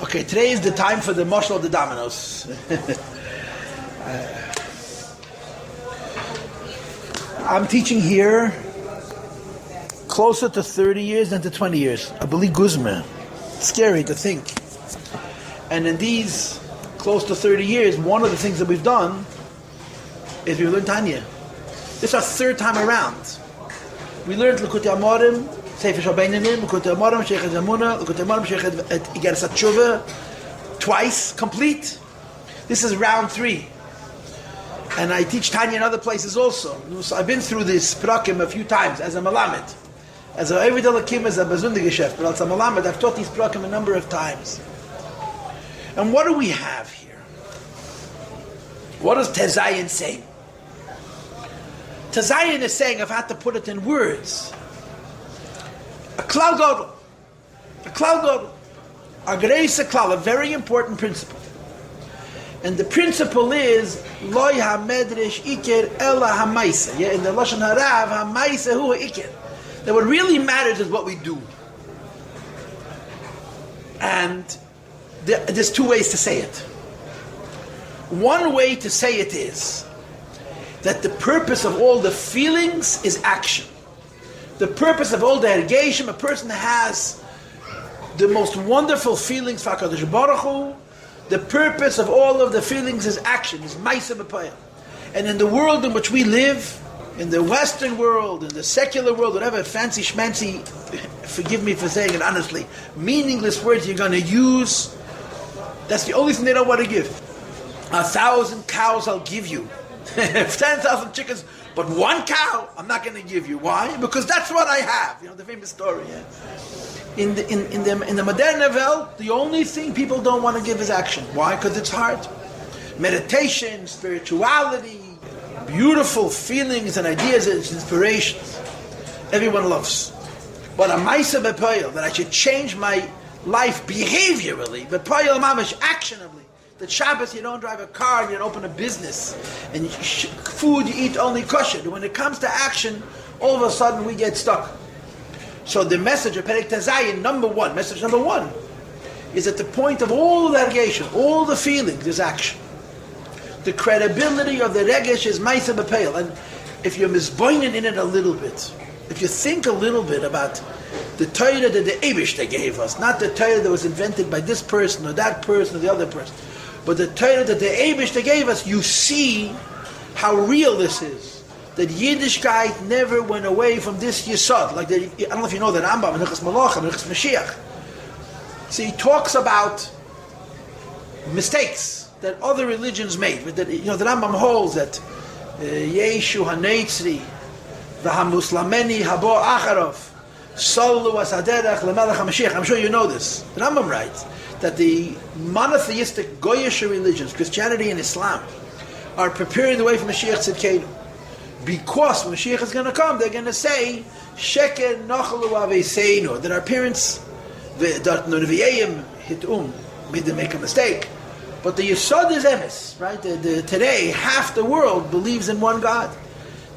Okay, today is the time for the Moshel of the Dominoes. I'm teaching here closer to 30 years than to 20 years. I believe Guzman. Scary to think. And in these close to 30 years, one of the things that we've done is we learned Tanya. This is our third time around. We learned Likutei Amorim, Sefer Shabbanim, Likutei Amorim, Sheikhet Zamuna, Likutei Amorim, Sheikhet Igeres HaTshuva, twice, complete. This is round 3. And I teach Tanya in other places also. So I've been through this prakim a few times as a malamed. As a Evid Alakim, as a Bazunde Geschäft. But as a malamed, I've taught these prakim a number of times. And what do we have here? What does Tezayin say? Tezayin is saying, if I had to put it in words, a klal gadol, a greisa klal, a very important principle. And the principle is loy ha-medresh iker ela ha-maisa. Yeah, in the Lashon Harav, ha-maisa hu ha-iker. That what really matters is what we do. And there's 2 ways to say it. One way to say it is that the purpose of all the feelings is action. The purpose of all the ergeshim, a person has the most wonderful feelings for HaKadosh Baruch Hu. The purpose of all of the feelings is action, is Maisa B'Payah. And in the world in which we live, in the Western world, in the secular world, whatever fancy schmancy, forgive me for saying it honestly, meaningless words you're going to use, that's the only thing they don't want to give. 1,000 cows I'll give you. 10,000 chickens, but 1 cow I'm not going to give you. Why? Because that's what I have. You know the famous story. Yeah? In the modern world, the only thing people don't want to give is action. Why? Because it's hard. Meditation, spirituality, beautiful feelings and ideas and inspirations. Everyone loves. But a Maisa B'Poyel, that I should change my life behaviorally, B'Poyel Mamash, actionably. That Shabbos you don't drive a car and you don't open a business. And food you eat only kosher. When it comes to action, all of a sudden we get stuck. So the message of Perek Tezayin, message number one, is at the point of all the regesh, all the feelings, is action. The credibility of the regesh is Maisa B'Peil. And if you're misboinen in it a little bit, if you think a little bit about the Torah that the Eibishter gave us, not the Torah that was invented by this person or that person or the other person, but the Torah that the Eibishter gave us, you see how real this is. That Yiddishkeit never went away from this Yesod. Like I don't know if you know the Rambam, Nechas Malach, and Nechas Mashiach. So he talks about mistakes that other religions made. That, the Rambam holds that Yeshu HaNeitzri v'Hamuslameni Habo Acharov Solu Asaderach Lemelech HaMashiach. I'm sure you know this. The Rambam writes that the monotheistic Goyish religions, Christianity and Islam, are preparing the way for Mashiach Tzidkenu. Because when Mashiach is going to come, they're going to say, Sheker Nochalu Aveseinu, that our parents, made them make a mistake. But the Yesod is emes, right? Today, half the world believes in one God.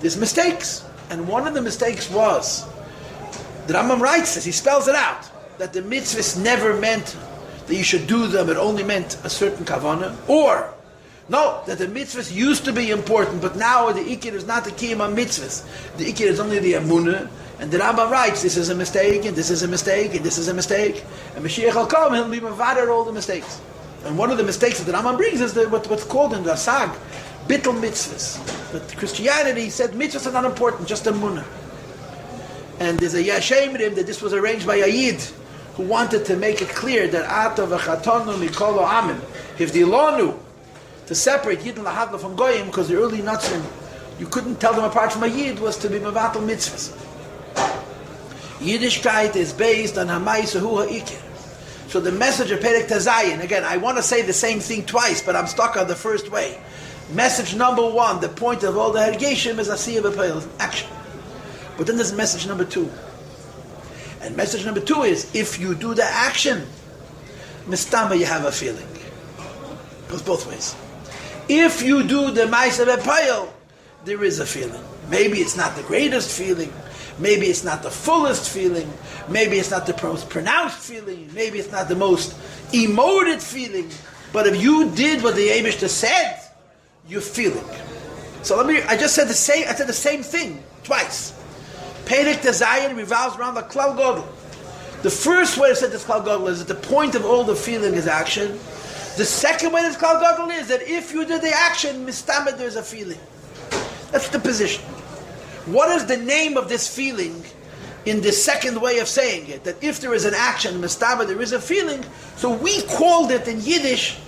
There's mistakes. And one of the mistakes was, the Rambam writes this, he spells it out, that the mitzvahs never meant that you should do them, it only meant a certain kavanah. Or, no, that the mitzvahs used to be important, but now the ikir is not the kiyum of mitzvahs. The ikir is only the amunah. And the Rambam writes, this is a mistake, and this is a mistake, and this is a mistake. And Mashiach will come, he'll be mavader all the mistakes. And one of the mistakes that the Rambam brings is what's called in the Sag, bittul mitzvahs. But Christianity said mitzvahs are not important, just amunah. And there's a Yashemrim that this was arranged by a Yid who wanted to make it clear that Ata v'chatonu mikolo amin, hivdilonu, to separate Yidin lahadla from Goyim, because the early Natzim, you couldn't tell them apart from a Yid, was to be mevatel mitzvahs. Yiddishkeit is based on Hamaisa Hu Ha'ikir. So the message of Perek Tezayin, again, I want to say the same thing twice, but I'm stuck on the first way. Message number 1, the point of all the Hergeshim is Asiyah B'Peil, action. But then there's message number 2. And message number 2 is, if you do the action, mistama you have a feeling. Goes both ways. If you do the Maisa B'Peil, there is a feeling. Maybe it's not the greatest feeling. Maybe it's not the fullest feeling. Maybe it's not the most pronounced feeling. Maybe it's not the most emoted feeling. But if you did what the Eibishter said, you're feeling. So I said the same thing twice. Perek Tezayin revolves around the Klal Gadol. The first way to say this Klal Gadol is that the point of all the feeling is action. The second way this Klal Gadol is that if you did the action, mistamed, there's a feeling. That's the position. What is the name of this feeling in the second way of saying it? That if there is an action, mistamed, there is a feeling. So we called it in Yiddish,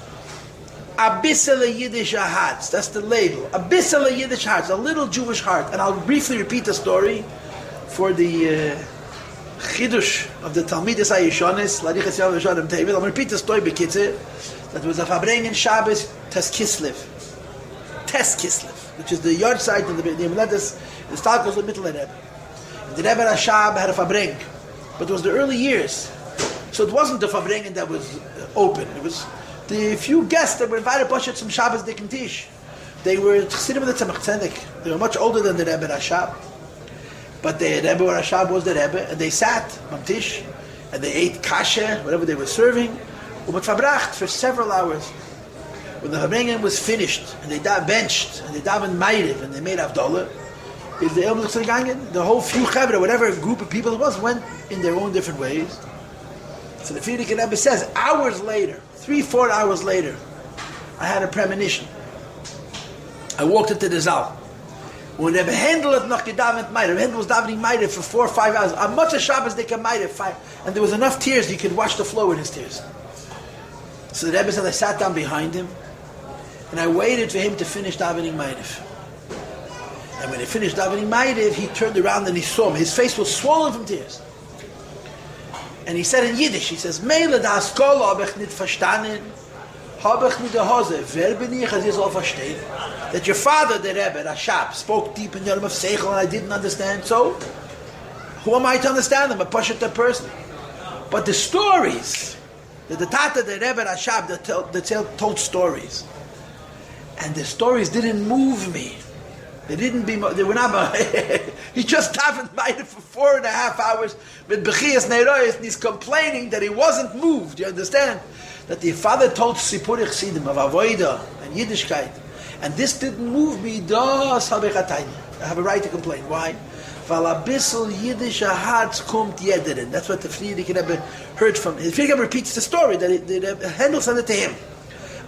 Abissele Yiddish Hearts. That's the label. Abissele Yiddish Hearts, a little Jewish heart. And I'll briefly repeat the story for the Chidush of the Talmidus HaYishonis, Larichas Yav Yishonim Tevil. I'll repeat the story, Bekitze. That was a Fabrengen Shabbos Tes Kislev, which is the yard site of the Yemeledes. The start goes in the middle of the Rebbe. The Rebbe Rashab had a Fabrengen, but it was the early years. So it wasn't the Fabrengen that was open. It was the few guests that were invited to some Shabbos Dik and Tish. They were sitting with the Tzemach Tzedek. They were much older than the Rebbe Rashab. But the Rebbe Rashab was the Rebbe, and they sat on Tish, and they ate kasher, whatever they were serving, verbracht for several hours. When the Fabrengen was finished, and they benched, and they davened Ma'ariv, and they made Avdollah, is the Elm gegangen? The whole few Chavre, whatever group of people it was, went in their own different ways. So the Frierdiker Rebbe says, hours later, 3-4 hours later, I had a premonition. I walked into the Zal. When Rebbe Handel had noch gedavet Ma'ariv, Handel was davening Ma'ariv for 4 or 5 hours. On much of Shabbos they can Ma'ariv 5, and there was enough tears you could watch the flow in his tears. So the Rebbe said I sat down behind him, and I waited for him to finish davening Ma'ariv. And when he finished davening Ma'ariv, he turned around and he saw him. His face was swollen from tears. And he said in Yiddish, he says, Meile da Askola hab ich nicht verstanden, hab ich nicht gehose, wer bin ich, als ich soll verstehen? That your father, the Rebbe, Rashab, spoke deep in Yom of Seichel and I didn't understand, so who am I to understand him? A Pashut person. But the stories, the Tata, the Rebbe, Rashab, that told stories, and the stories didn't move me. They were not, he just davened Ma'ariv for 4.5 hours with Bechias Neirois, and he's complaining that he wasn't moved. You understand? That the father told Sipurich Sidim of Avoida and Yiddishkeit, and this didn't move me. Das habe ich a Tanya. I have a right to complain. Why? Weil a bissel Yiddische Herz kommt jederen. That's what the Frierdiker Rebbe heard from. The Frierdiker Rebbe repeats the story that Handel said it to him.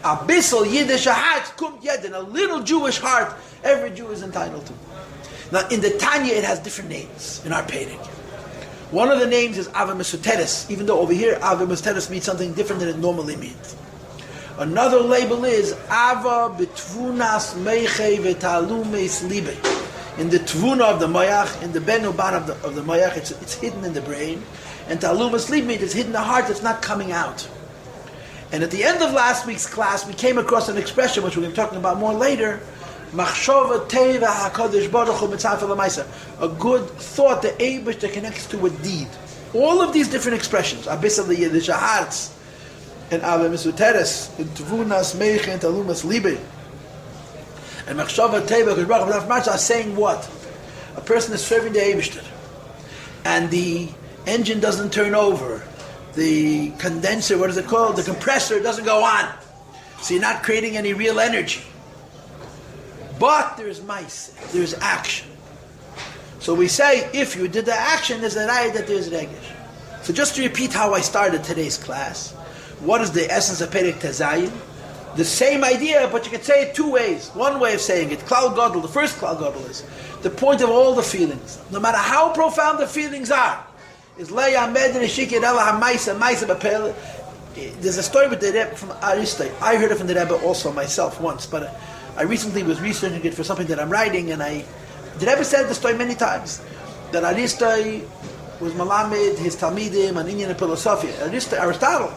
A bissel Yiddische Herz kommt jederen. A little Jewish heart, every Jew is entitled to. Now in the Tanya it has different names in our Perek. One of the names is Ava Mesuteres, even though over here Ava Mesuteres means something different than it normally means. Another label is Ava Betvunas Meiche Vetalumes Libe. In the Tvuna of the Mayach, in the Benuban of the Mayach, it's hidden in the brain. And Talumas Libe means it's hidden in the heart, it's not coming out. And at the end of last week's class, we came across an expression, which we're going to be talking about more later, Machshova Teva HaKadosh Baruch Hu Mitzvah L'Maisa. A good thought, the Eibush that connects to a deed. All of these different expressions, Abisa L'Yiddish Hearts, and Ave Mesuteres, and Tvunas Meiche, and Talumas Libe, and Machshova Teva HaKadosh Baruch Hu Mitzvah are saying what? A person is serving the Eibush, and the engine doesn't turn over. The condenser, what is it called? The compressor doesn't go on. So you're not creating any real energy. But there's mice, there's action. So we say, if you did the action, there's an ayah that there's regesh. So just to repeat how I started today's class, what is the essence of Perek Tezayin? The same idea, but you can say it two ways. One way of saying it, Klal Gadol, the first Klal Gadol is the point of all the feelings, no matter how profound the feelings are, is Leia Med and Shikir Ella HaMaisa, Maisa Bapel. There's a story with the Rebbe from Aristoi. I heard it from the Rebbe also myself once, but I recently was researching it for something that I'm writing, and the Rebbe said the story many times, that Aristoi was Malamed, his Talmidim, and Indian philosophy. Aristotle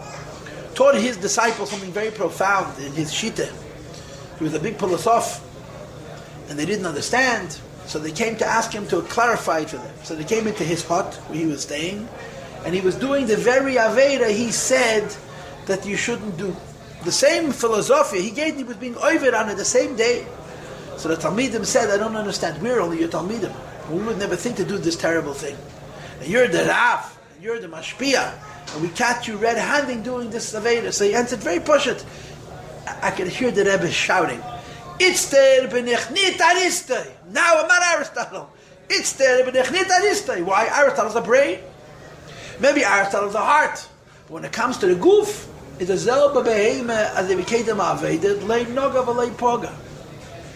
taught his disciples something very profound in his Shita. He was a big philosopher, and they didn't understand, so they came to ask him to clarify it for them. So they came into his hut where he was staying, and he was doing the very Aveda he said that you shouldn't do. The same philosophy he was being over on it the same day. So the Talmidim said, I don't understand. We're only your Talmidim. We would never think to do this terrible thing. And you're the Rav, and you're the Mashpia, and we catch you red-handed doing this Aveda. So he answered very pushet. I could hear the Rebbe shouting, "It's there b'nechnit aristoi." Now I'm not Aristotle. It's there b'nechnit aristoi. Why? Aristotle's a brain. Maybe Aristotle's a heart. But when it comes to the goof, it's a zelba beheme as they became Aveda, lay noga v'lay poga.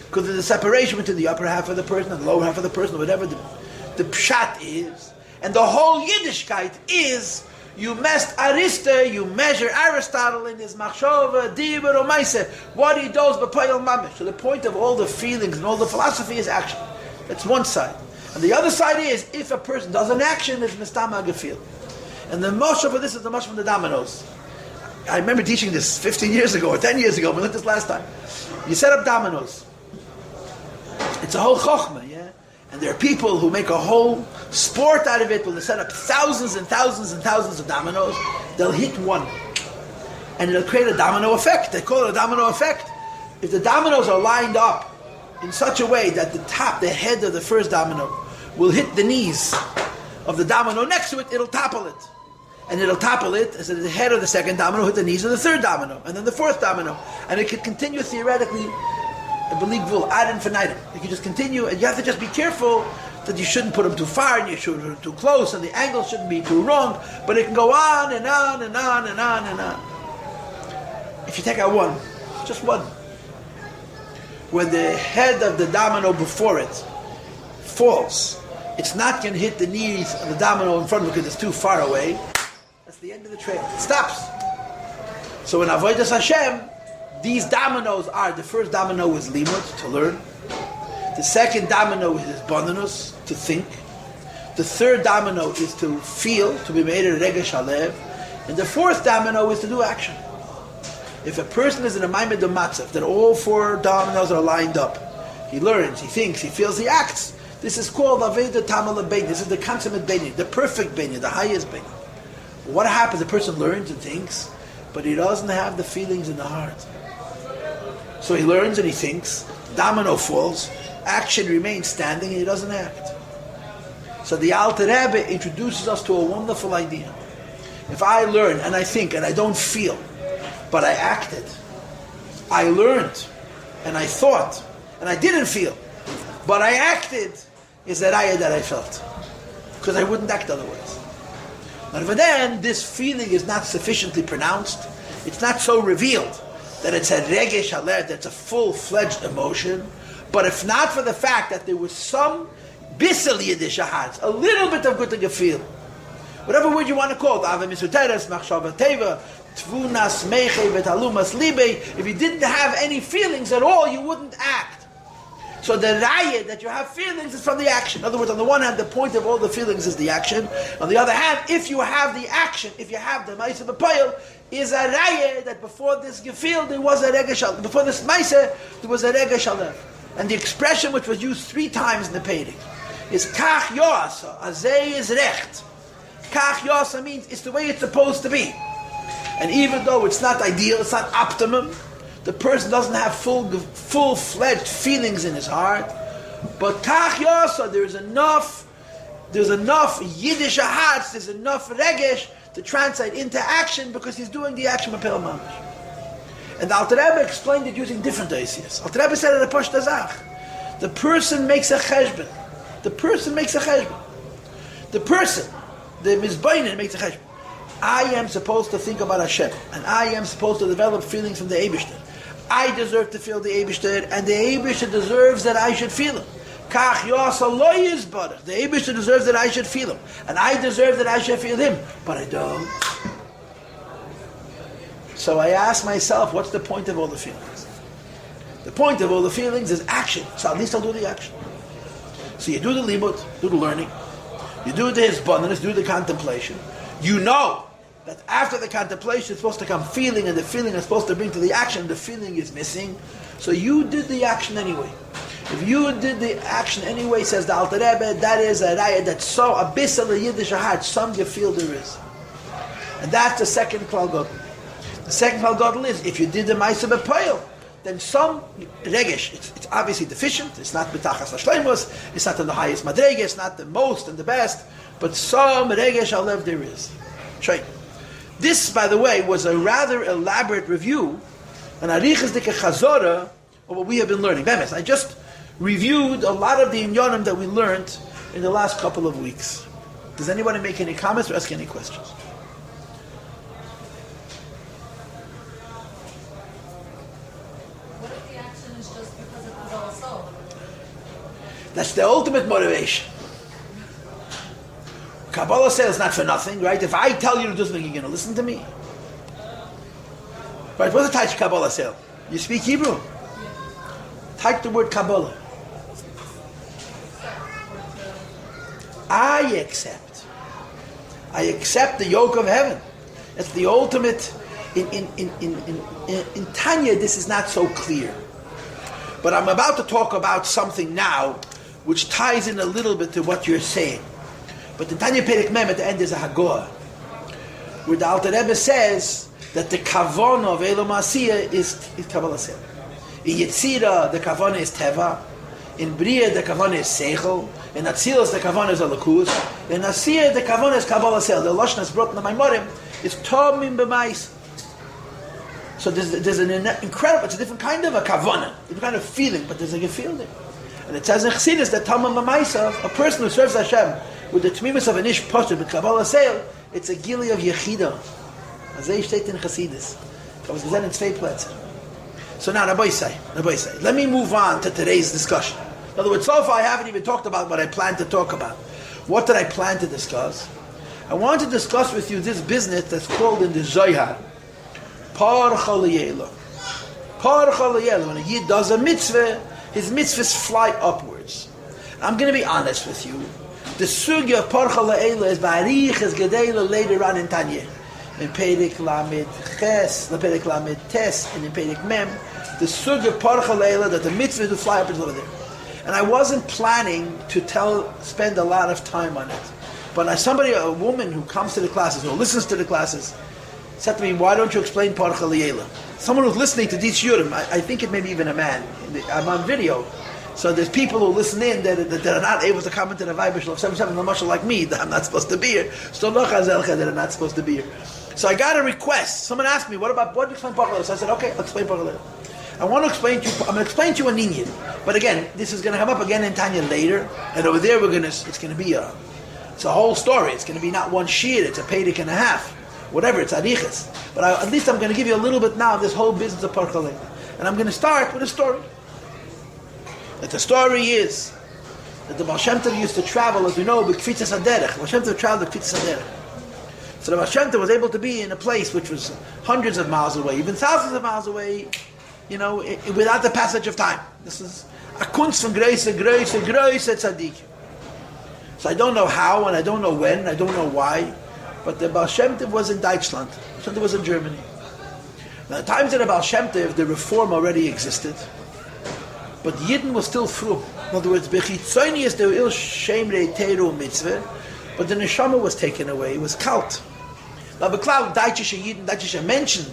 Because there's a separation between the upper half of the person and the lower half of the person, or whatever the pshat is. And the whole Yiddishkeit is, you messed Arista, you measure Aristotle in his Machshova, Dibur, or Maise, what he does, B'Payel Mamish. So the point of all the feelings and all the philosophy is action. That's one side. And the other side is, if a person does an action, it's Mistama Gefil. And the Moshe for this is the Moshe from the dominoes. I remember teaching this 15 years ago, or 10 years ago, we learned this last time. You set up dominoes. It's a whole chokhmah, yeah? And there are people who make a whole sport out of it, where they set up thousands and thousands and thousands of dominoes. They'll hit one. And it'll create a domino effect. They call it a domino effect. If the dominoes are lined up in such a way that the top, the head of the first domino, will hit the knees of the domino next to it, it'll topple it. And it'll topple it as the head of the second domino hit the knees of the third domino, and then the fourth domino. And it could continue theoretically, I believe, ad infinitum. You can just continue, and you have to just be careful that you shouldn't put them too far, and you shouldn't put them too close, and the angle shouldn't be too wrong, but it can go on and on and on and on and on. If you take out one, just one, when the head of the domino before it falls, it's not going to hit the knees of the domino in front of it because it's too far away. That's the end of the trail. It stops. So in Avodas Hashem, these dominoes are, the first domino is limud, to learn. The second domino is bonus, to think. The third domino is to feel, to be made a regesh halev. And the fourth domino is to do action. If a person is in a maimed of matzav, that all four dominoes are lined up, he learns, he thinks, he feels, he acts. This is called Aveda Tamal Bein. This is the consummate Bein, the perfect Bein, the highest Bein. What happens? The person learns and thinks, but he doesn't have the feelings in the heart. So he learns and he thinks, domino falls, action remains standing, and he doesn't act. So the Alter Rebbe introduces us to a wonderful idea. If I learn and I think and I don't feel, but I acted, I learned and I thought and I didn't feel, but I acted, is that I felt. Because I wouldn't act otherwise. But then, this feeling is not sufficiently pronounced, it's not so revealed that it's a regesh alert, that's a full-fledged emotion. But if not for the fact that there was some bissel yiddish hearts, a little bit of good gefühl, whatever word you want to call it, ave misuteres, machshava teva, tvunas meche vetalumas libe, if you didn't have any feelings at all, you wouldn't act. So the raya that you have feelings is from the action. In other words, on the one hand, the point of all the feelings is the action. On the other hand, if you have the action, if you have the ma'aseh b'poel, is a raya that before this gefühl there was a regesh, before this ma'aseh there was a regesh alev. And the expression which was used 3 times in the painting is kach yoasa, azay is recht. Kach yoasa means it's the way it's supposed to be. And even though it's not ideal, it's not optimum, the person doesn't have full-fledged feelings in his heart, but kach yosa, there's enough Yiddish hearts, there's enough regesh to translate into action because he's doing the action of Pel Mamish. And the Alter Rebbe explained it using different ideas. Alter Rebbe said it a Pashta Zach. The person makes a cheshbon. The person, the Mizbainin makes a cheshbon. I am supposed to think about Hashem, and I am supposed to develop feelings from the Eibishter. I deserve to feel the Eibishter, and the Eibishter deserves that I should feel him. Kach yosa lo yizbarach. The Eibishter deserves that I should feel him, and I deserve that I should feel him, but I don't. So I ask myself, what's the point of all the feelings? The point of all the feelings is action. So at least I'll do the action. So you do the limud, do the learning, you do the hisbonenus, do the contemplation. You know that after the contemplation is supposed to come feeling, and the feeling is supposed to bring to the action, the feeling is missing. So you did the action anyway. If you did the action anyway, says the Alter Rebbe, that is a raya that's so abyssal a Yiddish heart, some you feel there is. And that's the second klal gadol. The second klal gadol is, if you did the ma'aseh b'poel, then some regesh, it's obviously deficient, it's not betachas hashleimus, it's not in the highest madrege, it's not the most and the best, but some regesh alev there is. This, by the way, was a rather elaborate review, an arichas dike chazorah of what we have been learning. Bemes, I just reviewed a lot of the inyanim that we learned in the last couple of weeks. Does anybody make any comments or ask any questions? What if the action is just because it was all soul? That's the ultimate motivation. Kabbalah says not for nothing, right? If I tell you to do something, you're going to listen to me. Right? What's the type of Kabbalah say? You speak Hebrew? Type the word Kabbalah. I accept the yoke of heaven. That's the ultimate. In Tanya, this is not so clear. But I'm about to talk about something now which ties in a little bit to what you're saying. But in Tanya Perek Mem at the end is a Haggadah, where the Alter Rebbe says that the Kavanah of Elam Asiyah is Kabbalah Sel. In Yetzira, the Kavanah is Teva. In Bria, the Kavanah is Seichel. In Atzilus, the Kavanah is Alakus. In Asiyah, the Kavanah is Kabbalah Sel. The Lashon is brought in the Maimorim is Tomim B'mais. So there's an incredible, it's a different kind of a Kavanah, different kind of feeling, but there's a gefühl there. And it says in Chassidus that Tomim B'mais, a person who serves Hashem with the tmimus of an ish posture with Kabbalah Sel, it's a gili of Yechida. Azay steht in Chassidus. Was gesehen in zwei Plätze. So now, Rabbi say, let me move on to today's discussion. In other words, so far I haven't even talked about what I plan to talk about. What did I plan to discuss? I want to discuss with you this business that's called in the Zohar, Par Chaliyela. Par Chaliyela. When a Yid does a mitzvah, his mitzvahs fly upwards. I'm going to be honest with you. The sugya of Par Chaliyela is Ba'ariches Gedela later on in Tanya. In Perek Lamed Ches, the Perek Lamed Tes, and in Perek Mem, the sugya of Par Chaliyela, that the mitzvah to fly upwards over there. And I wasn't planning to spend a lot of time on it. But as a woman who comes to the classes, or listens to the classes, said to me, why don't you explain Par Chaliyela? Someone who's listening to these shiurim, I think it may be even a man. I'm on video. So there's people who listen in that are not able to comment to the Vaybish of 77, much like me, that I'm not supposed to be here. So that are not supposed to be here. So I got a request. Someone asked me, what do you explain Par Chaliyela? So I said, okay, I'll explain Par Chaliyela. I want to explain to you, I'm going to explain to you a ninyan. But again, this is going to come up again in Tanya later, and over there it's going to be it's a whole story. It's going to be not one shir, it's a pedic and a half. Whatever, it's arichas. But at least I'm going to give you a little bit now of this whole business of Par Chaliyela. And I'm going to start with a story. That the story is that the Baal Shem Tov used to travel, as we know, with Kfitzas HaDerech. Baal Shem Tov traveled with Kfitzas HaDerech. So the Baal Shem Tov was able to be in a place which was hundreds of miles away, even thousands of miles away, without the passage of time. This is a kunst from Greise Tzaddik. So I don't know how, and I don't know when, and I don't know why, but the Baal Shem Tov was in Deutschland. Baal Shem Tov was in Germany. Now, at the times of the Baal Shem Tov, the reform already existed, but Yidden was still frum. In other words, Bechitzoni is the il shemrei teru mitzvah, but the neshama was taken away. It was kalt. Now, Beklav, Deutsche Yidden, Deutsche Menschen,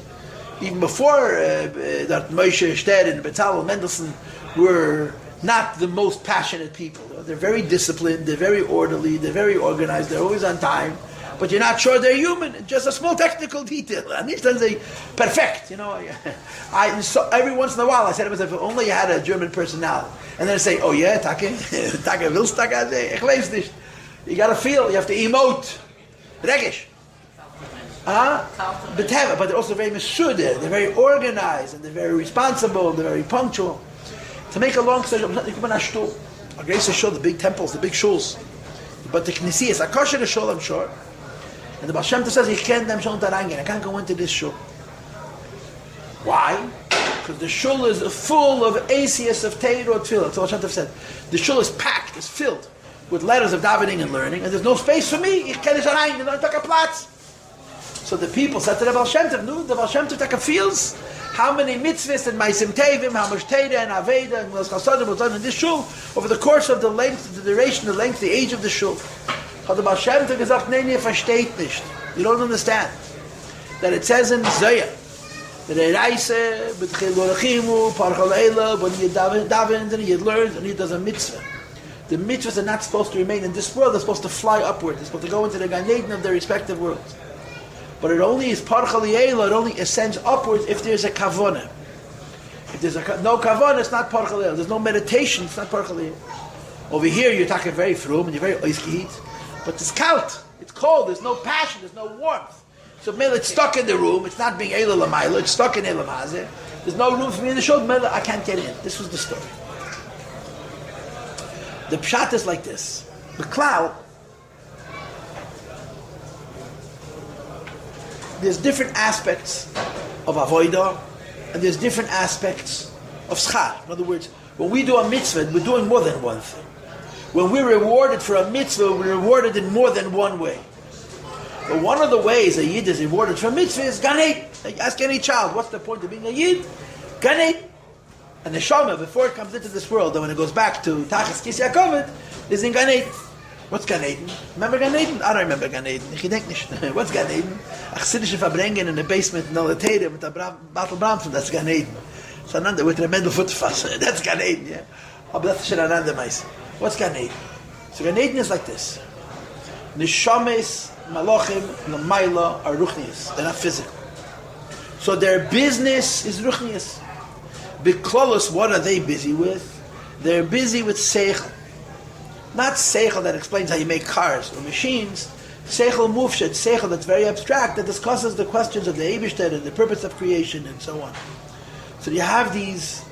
even before that Moshe Shter and Betzalel Mendelssohn were not the most passionate people. They're very disciplined, they're very orderly, they're very organized, they're always on time, but you're not sure they're human. It's just a small technical detail. And each time they perfect, so every once in a while I said to myself, if only you had a German personality. And then I say, oh yeah, Take willst Take? Ich weiß nicht. You gotta feel, you have to emote. Regish. But they're also very meshudah, they're very organized, and they're very responsible, they're very punctual. To make a long story, you come in a shul, a great shul, the big temples, the big shuls. But the Knesset, a kosher shul, I'm sure. And the Baal Shem Tov says, I can't go into this shul. Why? Because the shul is full of asias of Teirah or Tefillah. That's what Baal Shem Tov said. The shul is packed, it's filled with letters of davening and learning, and there's no space for me. Ich kann nicht rein, you don't take a platz. So the people said to the Baal Shem Tov, no, the Baal Shem Tov feels how many mitzvahs and maisim tevim, how much teira and aveda and chasadim was done in this shul over the course of the length, the duration, the length, the age of the shul. How the Baal Shem Tov gesagt, nein, ihr versteht nicht. You don't understand. That it says in Zohar When you daven, and you learn, and he does a mitzvah. The mitzvahs are not supposed to remain in this world, they're supposed to fly upward. They're supposed to go into the Gan Eden of their respective worlds. But it only is parchal yeila, it only ascends upwards if there's a kavanah. If there's no kavanah, it's not parchal yeila. There's no meditation, it's not parchal yeila. Over here, you're talking very frum, and you're very oiskehit. But it's kalt, it's cold, there's no passion, there's no warmth. So Mela, it's stuck in the room, it's not being Eila Lamaila, it's stuck in Eila Mazeh. There's no room for me in the show, Mela, I can't get in. This was the story. The pshat is like this. The cloud, there's different aspects of avodah, and there's different aspects of schar. In other words, when we do a mitzvah, we're doing more than one thing. When we're rewarded for a mitzvah, we're rewarded in more than one way. But one of the ways a yid is rewarded for a mitzvah is Gan Eden. Ask any child, what's the point of being a yid? Gan Eden. And the neshama, before it comes into this world, and when it goes back to Tachas Kis Yaakov, is in Gan Eden. What's Gan Eden? Remember Gan Eden? I don't remember Gan Eden. Ich denk nicht. What's Gan Eden? A chassidische Verbringen in the basement in Olatere with a Battle Bramson, that's Gan Eden. So another with a Mendel Futfass, that's Gan Eden, yeah? Aber that's schon another mice. What's Gan Eden? So Gan Eden is like this. Neshames, Malachim, Lamaila are ruchnius. They're not physical. So their business is ruchnius. Biklolos, what are they busy with? They're busy with seichel. Not seichel that explains how you make cars or machines. Seichel mufshet, seichel that's very abstract, that discusses the questions of the Eibishter and the purpose of creation and so on. So you have these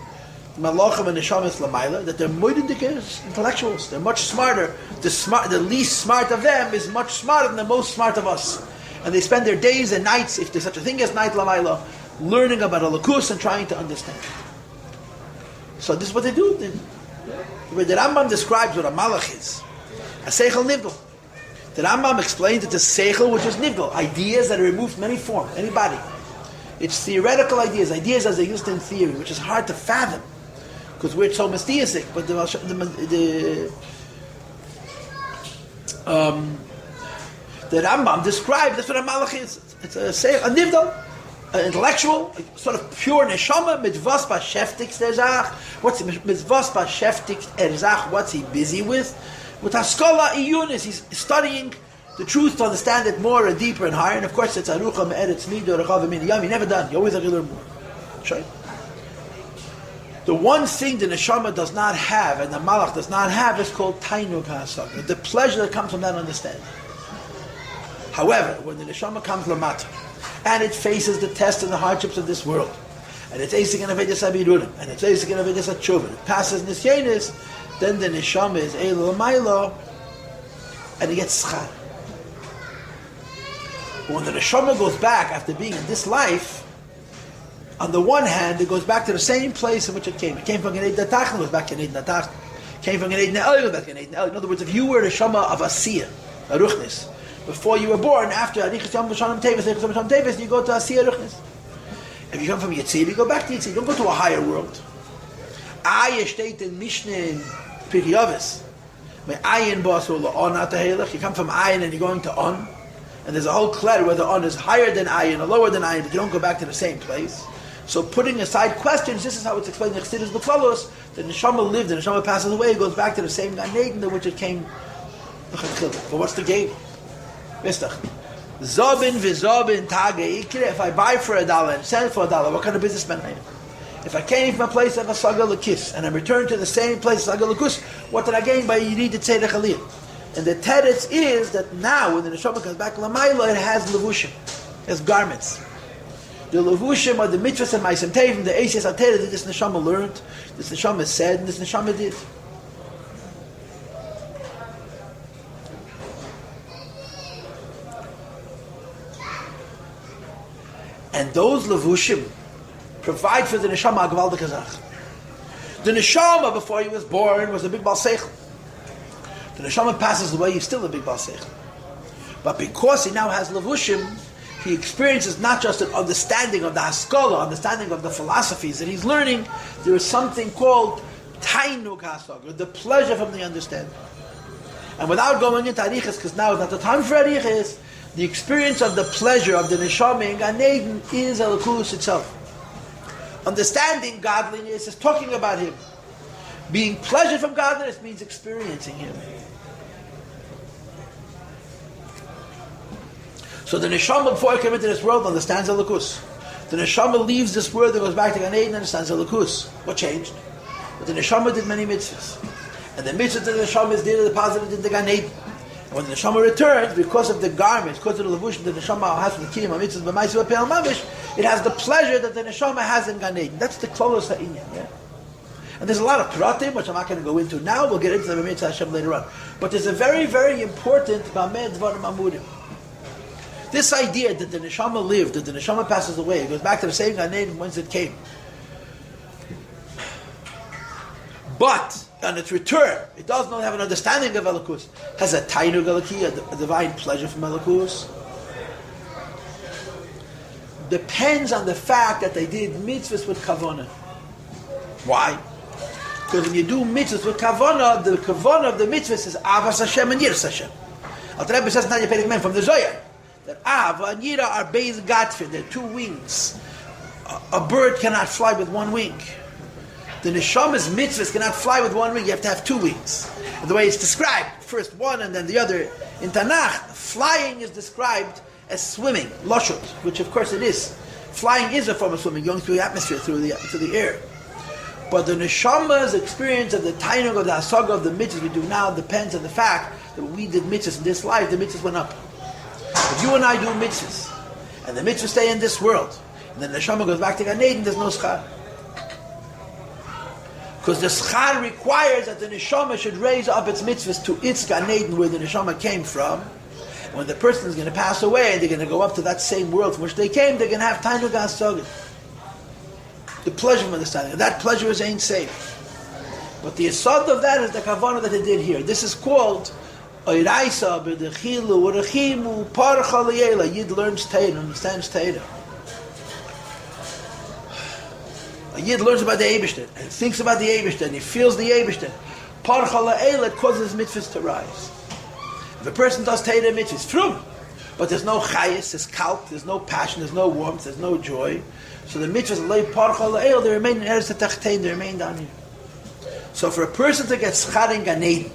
malachim and neshamas lamaila that they're moedindikas, intellectuals. They're much smarter. The least smart of them is much smarter than the most smart of us. And they spend their days and nights, if there's such a thing as night lamaila, learning about alakus and trying to understand. So this is what they do. The Rambam describes what a malach is. A seichel nivgel. The Rambam explains it as seichel, which is nivgel. Ideas that are removed from any form, any body. It's theoretical ideas as they used in theory, which is hard to fathom. Because we're so mysterious. But the Rambam describes, that's what a malach is. It's a nivgel. Intellectual, sort of pure neshama, mit was beschäftigt Zach? What's mit was beschäftigt Zach? What's he busy with? With haskola iyunis, he's studying the truth to understand it more and deeper and higher. And of course, it's arucha me'eretz mido rechav min yam. You're never done. You always have to learn more. Sure. The one thing the neshama does not have and the malach does not have is called tainug ha'asag, the pleasure that comes from that understanding. However, when the neshama comes lamata, and it faces the tests and the hardships of this world, and it's asik in avedis abirudim, and it's asik in avedis atshuvah, it passes nisyenis, then the neshama is eila l'mayla, and it gets schar. But when the neshama goes back after being in this life, on the one hand, it goes back to the same place in which it came. It came from Gan Eden Natach, it goes back to Gan Eden Natach. Came from Gan Eden El, it goes back to Gan Eden El. In other words, if you were a neshama of Asiyah, a ruchnis, before you were born, after Arichas Yom B'Shalom Tevis, you go to Asiyah Ruchnis. If you come from Yitzir, you go back to Yitzir. You don't go to a higher world. Ayah steht in Mishnah in Pirkei Avos. Ayin Basur La'on Atahilach. You come from Ayin and you're going to On. And there's a whole clear where the On is higher than Ayin or lower than Ayin, but you don't go back to the same place. So putting aside questions, this is how it's explained in Chassidus B'Klalos. The Neshama lived, the Neshama passes away, it goes back to the same Gan Eden in which it came. But what's the game? Zobin v'zobin tage ikre. If I buy for $1 and sell for $1, what kind of businessman I am? If I came from a place of a saga l'kis and I return to the same place of saga l'kus, what did I gain by Yidid Tzedek Aliyah? And the teretz is that now when the neshama comes back l'mayla, it has levushim, it has garments. The levushim are the mitzvahs and ma'asim tevim, the eishes ateret that this neshama learned, this neshama said, and this neshama did. And those levushim provide for the neshama a gewaldige zach. The neshama before he was born was a big bal seichel. The neshama passes away, he's still a big bal seichel. But because he now has levushim, he experiences not just an understanding of the haskalah, understanding of the philosophies that he's learning. There is something called tainug hasaga, the pleasure from the understanding. And without going into arichas, because now is not the time for arichas, the experience of the pleasure of the neshama in Gan Eden is Elokus itself. Understanding godliness is talking about Him. Being pleasured from godliness means experiencing Him. So the neshama, before it came into this world, understands Elokus. The neshama leaves this world and goes back to Gan Eden and understands Elokus. What changed? But the neshama did many mitzvahs. And the mitzvahs that the neshama is deposited in the Gan Eden. And when the neshama returns, because of the garments, because of the levush that the neshama has from the kiyum mitzvahs b'maisu v'pe'al mamish, it has the pleasure that the neshama has in Gan Eden. That's the klolos ha'inyan. Yeah? And there's a lot of pratim, which I'm not going to go into now. We'll get into the Mitzvah Hashem later on. But there's a very, very important Bamed Dvarim Amudim. This idea that the neshama lived, that the neshama passes away, it goes back to the same Gan Eden whence it came. But on its return, it does not have an understanding of Elokus. Has a tainug Eloki, a divine pleasure from Elokus. Depends on the fact that they did mitzvahs with kavanah. Why? Because when you do mitzvahs with kavanah, the kavanah of the mitzvahs is Avas Hashem and Yiras Hashem. Alter Rebbe says in Tanya Perek Mem from the Zohar that Ava and Yira are Beis Gatfin, they're two wings. A bird cannot fly with one wing. The neshama's mitzvahs cannot fly with one wing, you have to have two wings. And the way it's described, first one and then the other, in Tanakh, flying is described as swimming, loshut, which of course it is. Flying is a form of swimming, going through the atmosphere, through the air. But the neshama's experience of the tainug of the hasaga of the mitzvahs we do now depends on the fact that when we did mitzvahs in this life, the mitzvahs went up. If you and I do mitzvahs, and the mitzvahs stay in this world, and then the neshama goes back to Gan Eden, there's no schar. Because the schar requires that the neshama should raise up its mitzvahs to its Gan Eden where the neshama came from. When the person is going to pass away, they're going to go up to that same world from which they came, they're going to have tainug hasaga. The pleasure of understanding. That pleasure is ain't safe. But the yesod of that is the kavanah that they did here. This is called Oiraisa b'dechilu u'rechimu parcha liyela. Yid learns Torah, understands Torah. A Yid learns about the Eibishter and thinks about the Eibishter and he feels the Eibishter. Parcha liyela, it causes mitzvahs to rise. If a person does Torah mitzvahs, frum, but there's no chayis, there's kalp, there's no passion, there's no warmth, there's no joy. So the mitzvahs lay parcha liyela, they remain in Eretz HaTachtein, they remain down here. So for a person to get schar in Gan Eden,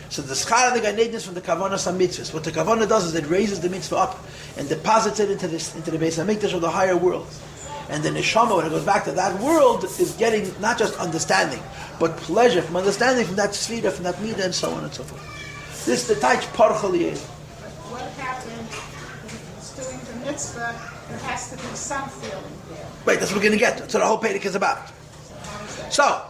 so the schar in the Gan Eden is from the kavanah some mitzvahs. What the kavanah does is it raises the mitzvah up and deposits it into the Beis HaMikdash of the higher world. And the neshama, when it goes back to that world, is getting not just understanding, but pleasure from understanding from that sfira, from that midah, and so on and so forth. This is the taich parcha liyela. What happens if it's doing the mitzvah? There has to be some feeling there. Right, that's what we're going to get. That's what the whole Perek is about. So,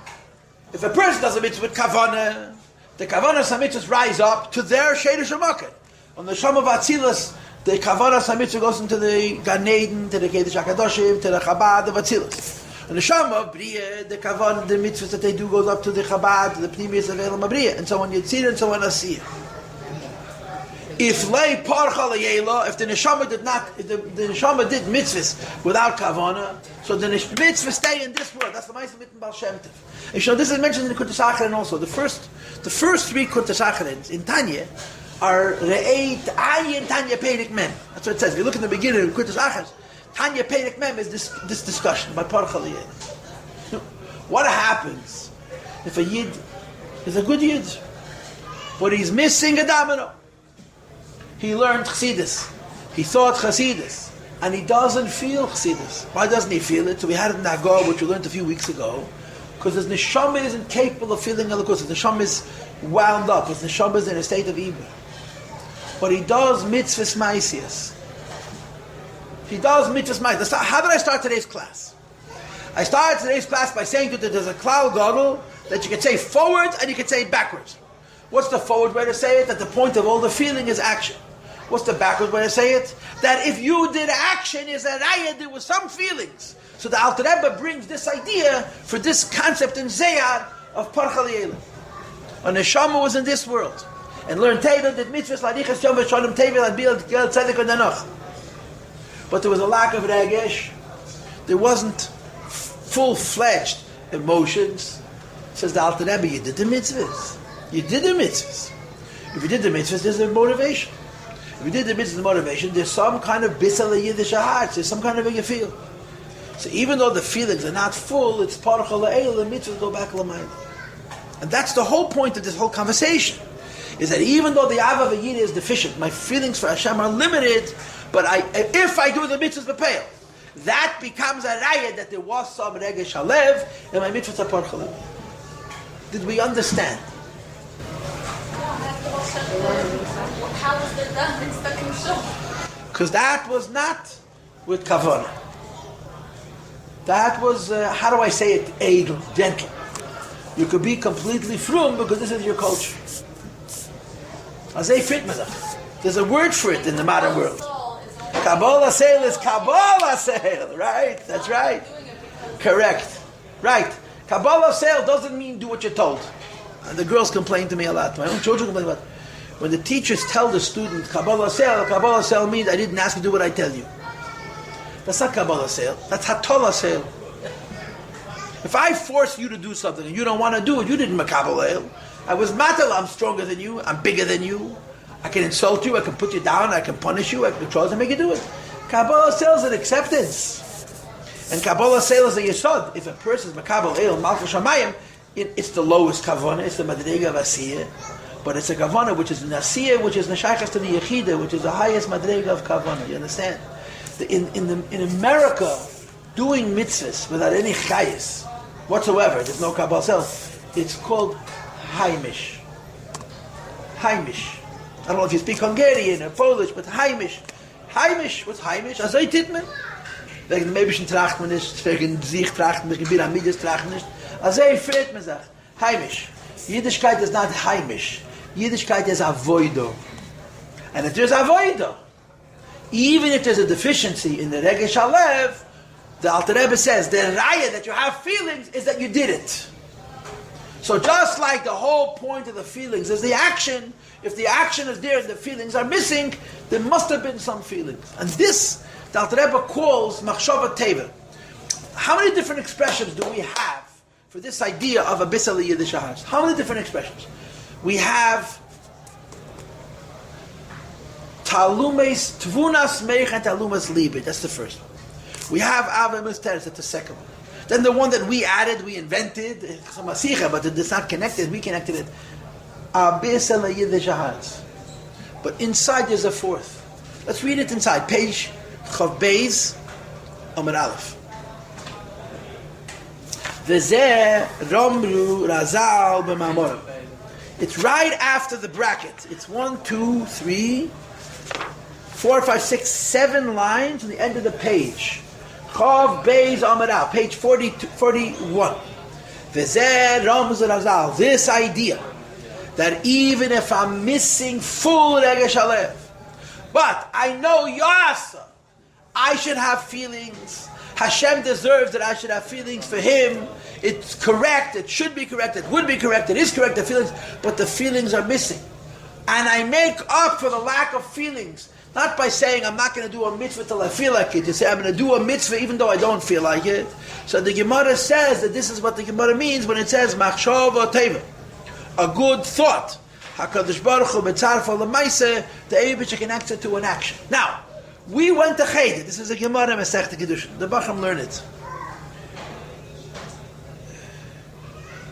if a person does a mitzvah with kavanah, the kavanah samitzvahs rise up to their sheidush hamakar. On the Shom of Atzilus, the kavanah samitzvah goes into the Gan Eden, to the Kedesh HaKadoshim, to the Chabad of Atzilus. On the Shom of Bria, the kavanah, the mitzvahs that they do goes up to the Chabad, to the Pnimius of Elam Abriya, and so on Yitzir, and so on Asiyah. If lay parcha liyela, if the neshama did not, if the neshama did mitzvahs without kavanah, so the mitzvahs stay in this world. That's the ma'aseh mitten Baal Shem Tov. And so this is mentioned in the Kuntas Acharon also. The first three Kuntas Acharons in Tanya are Re'ei Ayin Tanya Perek Mem. That's what it says. If you look in the beginning of Kuntas Acharon, Tanya Perek Mem is this discussion about parcha liyela. What happens if a yid is a good yid, but he's missing a domino? He learned Chassidus. He thought Chassidus. And he doesn't feel Chassidus. Why doesn't he feel it? So we had it in Nagor, which we learned a few weeks ago. Because his neshama isn't capable of feeling Elokus. His neshama is wound up. His neshama is in a state of evil. But he does mitzvahs ma'isias. He does mitzvahs ma'isias. How did I start today's class? I started today's class by saying that there's a klal gadol that you can say forward and you can say backwards. What's the forward way to say it? That the point of all the feeling is action. What's the backward way to say it? That if you did action, is that there was some feelings. So the Alter Rebbe brings this idea for this concept in Zayar of parcha liyela. A neshama was in this world and learned Torah, did mitzvahs, larichas yom v'shonim tevil and bil gel tzedek v'nanoch. But there was a lack of regesh. There wasn't full-fledged emotions. Says the Alter Rebbe, you did the mitzvahs. You did the mitzvahs. If you did the mitzvahs, there's a motivation. If you did the mitzvahs, the motivation, there's some kind of bisal yiddish heart. There's some kind of a you feel. So even though the feelings are not full, it's Parach Ha'La'el, the mitzvahs go back L'mayla. And that's the whole point of this whole conversation, is that even though the Ava V'Yid is deficient, my feelings for Hashem are limited, but if I do the mitzvahs B'Peil, that becomes a raya that there was some Regesh Halev, and my mitzvahs are Parach Ha'La'el. Did we understand? How was that done in second show? Because that was not with kavanah. That was, how do I say it, edel, gentle. You could be completely frum because this is your culture. Azay fitmazach. There's a word for it in the modern world. Kabbalah sale is Kabbalah sale, right? That's right. Correct. Right. Kabbalah sale doesn't mean do what you're told. And the girls complain to me a lot. My own children complain about it. When the teachers tell the student, Kabbalah sale means I didn't ask you to do what I tell you. That's not Kabbalah sale. That's Hatolah sale. If I force you to do something and you don't want to do it, you didn't Makabbalah. I was matal, I'm stronger than you, I'm bigger than you. I can insult you, I can put you down, I can punish you, I can control to make you do it. Kabbalah sale is an acceptance. And Kabbalah sale is a yesod. If a person is Makabbalah, Malchus Shamayim, it's the lowest kavanah, it's the madrega of asiyah. But it's a kavanah which is nasiyah, which is nashaychas to the yechida, which is the highest madrega of kavanah. You understand? In America, doing mitzvahs without any chayis whatsoever, there's no Kabbalah self, it's called Haimish. Haimish. I don't know if you speak Hungarian or Polish, but Haimish. Haimish, what's Haimish? Azay Titman. Wegen dem Eibischen tracht man nicht, wegen sich tracht man nicht, wegen Piramides tracht man nicht. Azay friert man sagt. Haimish. Yiddishkeit is not Haimish. Yiddishkeit is avoido. And if there's avoido, even if there's a deficiency in the Regesh Halev, the Alter Rebbe says, the raya that you have feelings is that you did it. So just like the whole point of the feelings is the action, if the action is there and the feelings are missing, there must have been some feelings. And this, the Alter Rebbe calls Machshava Teva. How many different expressions do we have for this idea of a Bissel Yiddish Haaretz? How many different expressions? We have Talumes, Tvunas Meich and Talumas Liebe. That's the first one. We have Ava Misteres, that's the second one. Then the one that we added, we invented, but it's not connected, we connected it. Abisel Yiddish Haaretz. But inside there's a fourth. Let's read it inside. Page Chav Beis, Amar Aleph. V'zeh Romru Razal b'Mamor. It's right after the bracket. It's 1, 2, 3, 4, 5, 6, 7 lines on the end of the page. Chav Beis Amar Aleph, page 41. V'zeh Romru Razal. This idea that even if I'm missing full Regesh Halev, but I know Yossi, I should have feelings. Hashem deserves that I should have feelings for Him. It's correct, it should be correct, it would be correct, it is correct, the feelings, but the feelings are missing. And I make up for the lack of feelings, not by saying I'm not going to do a mitzvah till I feel like it. You say I'm going to do a mitzvah even though I don't feel like it. So the Gemara says that this is what the Gemara means when it says Machshava Teva. A good thought. HaKadosh Baruch Hu B'tzarfa L'maiseh, the Eibusha connects it to an action. Now, we went to Cheder. This is a Gemara Masechta Kedushin. The Bacham learned it.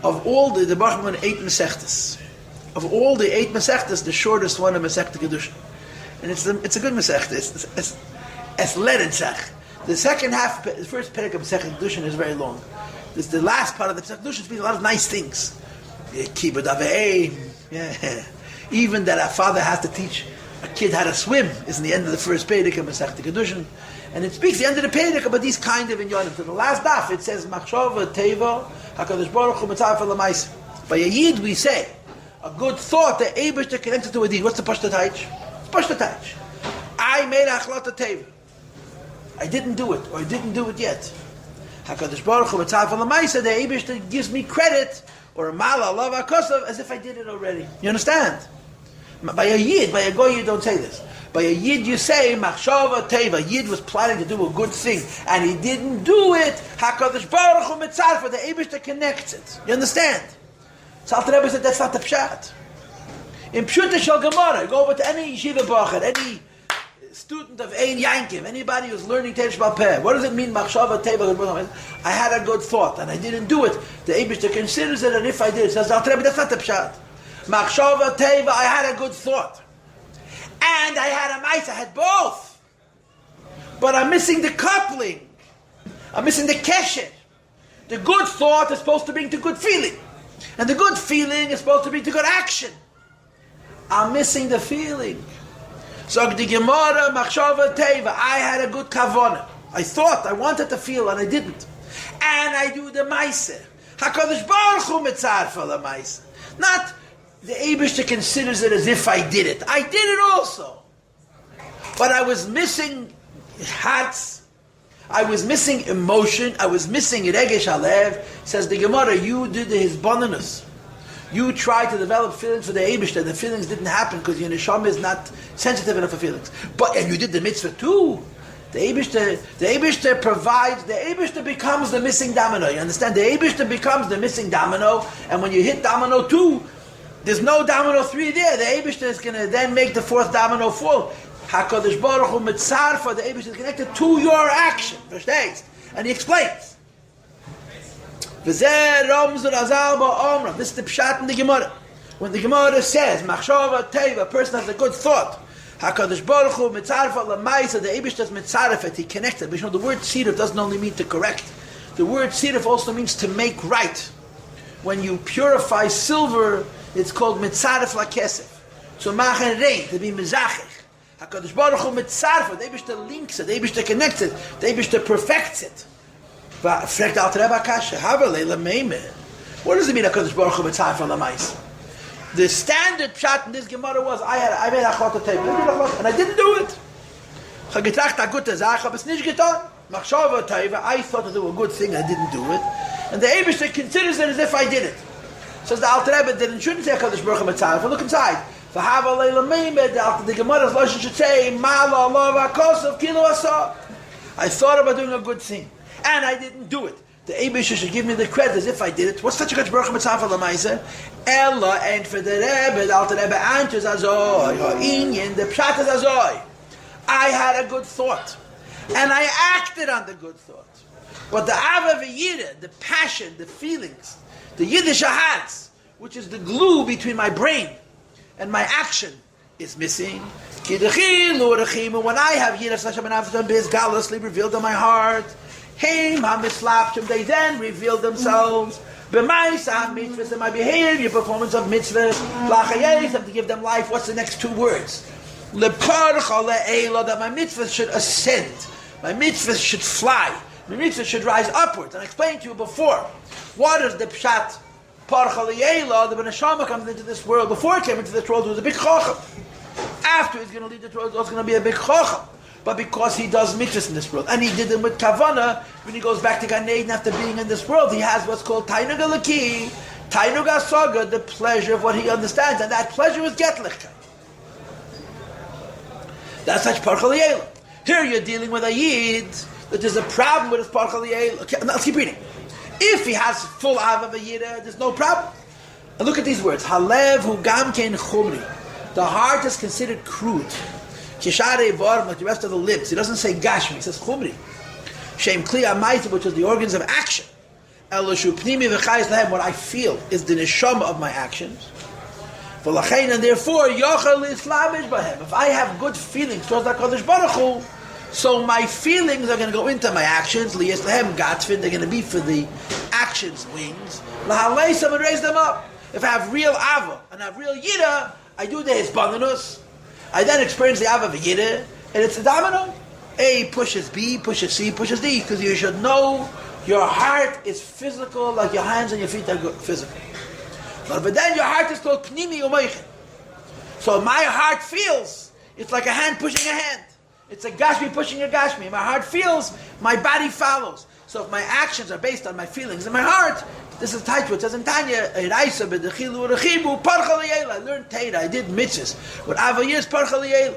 Of all the Bacham learned 8 Masechtas. Of all the 8 Masechtas, the shortest one is Masechta Kedushin. And it's a good Masechta. It's Ledensach. The second half, the first Perek of Masechta Kedushin is very long. The last part of the Masechta Kedushin speaks a lot of nice things. Kibud Aveim. Yeah. Even that a father has to teach a kid how to swim is in the end of the first Perek of Masechta Kedushin. And it speaks the end of the Perek about these kind of inyanim. To the last daf it says Machshava Teva HaKadosh Baruch Hu Mitzvah L'Maiseh. By a Yid we say a good thought, the Eibusha connected to a deed. What's the Pashtatayich? Pashtatayich. I made Achlata Teva. I didn't do it, or I didn't do it yet. HaKadosh Baruch Hu Mitzvah L'Maiseh, the Eibusha gives me credit or a mala love akosav as if I did it already. You understand? By a Yid, by a Goy, you don't say this. By a Yid, you say Machshava Teva. Yid was planning to do a good thing, and he didn't do it. HaKadosh Baruch Hu Mitzarfa, the Eibusha connects it. You understand? So Alter Rebbe said that's not the pshat. In Pshuta Shel Gemara, go over to any yeshiva bachar, any student of Ein Yankiv, anybody who's learning Teresh Bapeh, what does it mean, Machshava Teva? I had a good thought and I didn't do it. The Eibishter considers it, and if I did, it says, that's not the Pshat. Machshava Teva, I had a good thought. And I had a mice, I had both. But I'm missing the coupling. I'm missing the kesher. The good thought is supposed to bring to good feeling. And the good feeling is supposed to bring to good action. I'm missing the feeling. So the Gemara, Machshava Teva, I had a good kavana. I thought, I wanted to feel, and I didn't. And I do the Maaseh. HaKadosh Baruch Hu mitzarfa la Maaseh. Not the Eibishter considers it as if I did it. I did it also. But I was missing hearts. I was missing emotion. I was missing Regesh Halev. Says the Gemara, you did the Hisbonenus. You tried to develop feelings for the Eibishter. The feelings didn't happen because your neshama is not sensitive enough for feelings. And you did the mitzvah too. The Eibishter provides, the Eibishter becomes the missing domino. You understand? The Eibishter becomes the missing domino, and when you hit domino 2, there's no domino 3 there. The Eibishter is going to then make the 4th domino fall. HaKadosh Baruch Hu mitzarfa, the Eibishter is connected to your action. Verstehst? And he explains. This is the pshat in the Gemara. When the Gemara says, Machshava Teva, a person has a good thought, HaKadosh Baruch Hu mitzarfa l'maisa, the Eibishter is mitzarefet, he connected. But you know, the word tziruf doesn't only mean to correct. The word tziruf also means to make right. When you purify silver, it's called mitzaref la-kesef. So machen rein, to be mizachich. HaKadosh Baruch Hu mitzarfa, the Eibishter links it, the Eibishter connects it, the Eibishter perfects it. What does it mean HaKadosh Baruch Hu mitzarfa la-maisa? The standard pshat in this Gemara was, I made a chota teva, and I didn't do it. I thought to do a good thing, I didn't do it. And the Eibishter considers it as if I did it. Says the Alter Rebbe shouldn't say HaKadosh Baruch Hu mitzarfa. Look inside. The Gemara's Lashon should say, I thought about doing a good thing, and I didn't do it. The Eibishter should give me the credit as if I did it. What's such a good Baruch Hu mitzarfa l'maisa? Ella, and for the Rebbe, the Alter Rebbe answers azoy, or inyan, the pshat is azoy. I had a good thought, and I acted on the good thought. But the ava v'yira, the passion, the feelings, the Yiddish ahats, which is the glue between my brain and my action, is missing. When I have Yiras Hashem and Avdam Biz Galosly revealed in my heart, they then reveal themselves. Mitzvahs in my behavior, performance of mitzvahs, to give them life. What's the next 2 words? That my mitzvahs should ascend, my mitzvahs should fly, my mitzvahs should rise upwards. And I explained to you before, what is the pshat? The Beneshama comes into this world. Before he came into this world, he was a big chacham. After he's going to lead the world, he's also going to be a big chacham. But because he does mitzvahs in this world, and he did them with kavana, when he goes back to Gan Eden after being in this world, he has what's called tainug alaki, tainug asaga, the pleasure of what he understands, and that pleasure is getlichkeit. That's such parchal yela. Here you're dealing with a yid that there's a problem with his parchal yela. Okay, now let's keep reading. If he has full ava v'yira, there's no problem. And look at these words: Halev hu gam kein chumri. The heart is considered crude. Kisharei varm, like the rest of the lips. He doesn't say gashmi, he says chumri. Shem kli amayta, which is the organs of action. Elishu pnimi v'chayis lahem, what I feel is the neshama of my actions. V'lachein, and therefore yochel lislamish bahem. If I have good feelings towards HaKadosh Baruch Hu, so my feelings are going to go into my actions. Liyas lahem gatfin, they're going to be for the actions wings. Lahaleisam, and raise them up. If I have real ava and I have real yira, I do the hisbonenus. I then experience the ava v'yira, and it's a domino. A pushes B, pushes C, pushes D, because you should know your heart is physical, like your hands and your feet are physical. But then your heart is called pnimi u'moichin. So my heart feels, it's like a hand pushing a hand. It's a gashmi pushing a gashmi. My heart feels, my body follows. So if my actions are based on my feelings in my heart, this is tight. It says in Tanya, I learned Torah, I did mitzvahs. What Ava years, parchal yela.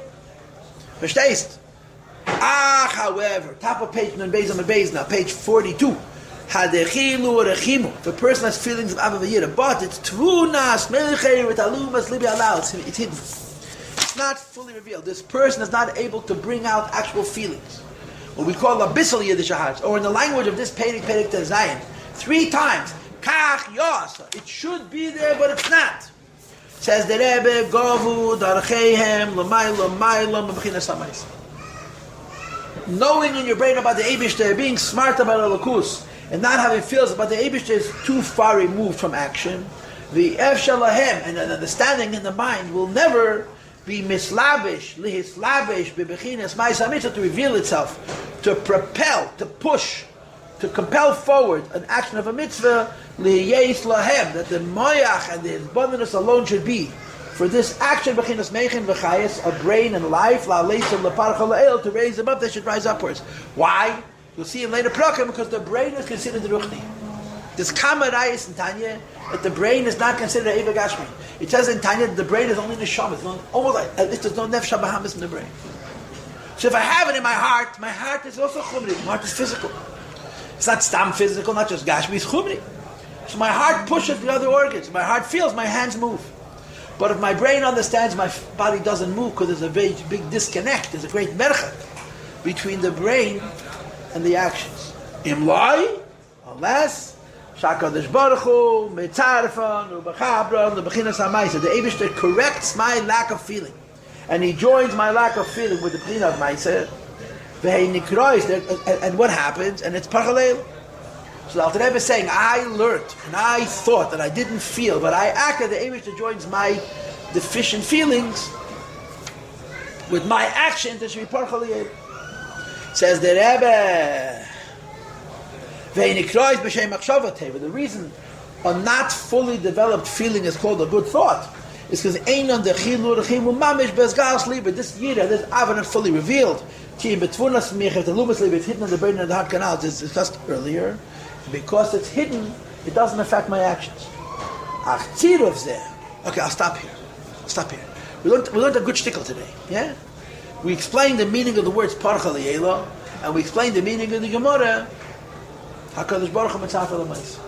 Verstehst? However, top of page Beis now, page 42. If a person has feelings of Ava V'yira, but it's Tvunas, Melechei, with Alumas, Libi Alal, it's hidden. it's not fully revealed. This person is not able to bring out actual feelings. What we call abyssal Yiddish hearts, or in the language of this Perek Tezayin, 3 times, Kach Yossi. It should be there, but it's not. Says the Rebbe, Govu, Darcheihem, L'maylam, Maylam, M'chinas HaMais. Knowing in your brain about the Eibishter, being smart about Elokus, and not having feels about the Eibishter is too far removed from action. The Ef Shalahem, and an understanding in the mind, will never be mislabish, lihislabish, bebechinas, ma'isa mitzvah, to reveal itself, to propel, to push, to compel forward an action of a mitzvah, liyes lahem, that the moyach and the abundance alone should be for this action, bechinas meichin v'chayes, a brain and life, la'aleisam leparcha la'el, to raise them up, they should rise upwards. Why? You'll see in later prakim, because the brain is considered the ruchni. This kamarayis in Tanya, that the brain is not considered a Eva Gashmi. It says in Tanya that the brain is only neshama. It's almost like there's no nefesh bahamis in the brain. So if I have it in my heart is also chumri. My heart is physical. It's not stam physical, not just Gashmi, it's chumri. So my heart pushes the other organs. My heart feels, my hands move. But if my brain understands, my body doesn't move because there's a very big disconnect. There's a great merchak between the brain and the actions. Imlai, unless Shakadosh Baruch Hu, Mitzarfon, Ubachabron, the Bechinas HaMaisa. The Eibishter corrects my lack of feeling. And he joins my lack of feeling with the Bechina of Maisa. And what happens? And it's Paralel. So the Alter Rebbe is saying, I learned, and I thought that I didn't feel, but I acted. The Eibishter joins my deficient feelings with my actions. It should be Paralel. Says the Rebbe, the reason a not fully developed feeling is called a good thought is because this yira, this avan is fully revealed. It's hidden in the brain and the heart canals, as discussed earlier. Because it's hidden, it doesn't affect my actions. Okay, I'll stop here. We learned a good shtickle today. Yeah, we explained the meaning of the words parcha liyela, and we explained the meaning of the Gemara. HaKadosh Baruch Hu Mitzvah L'Mais.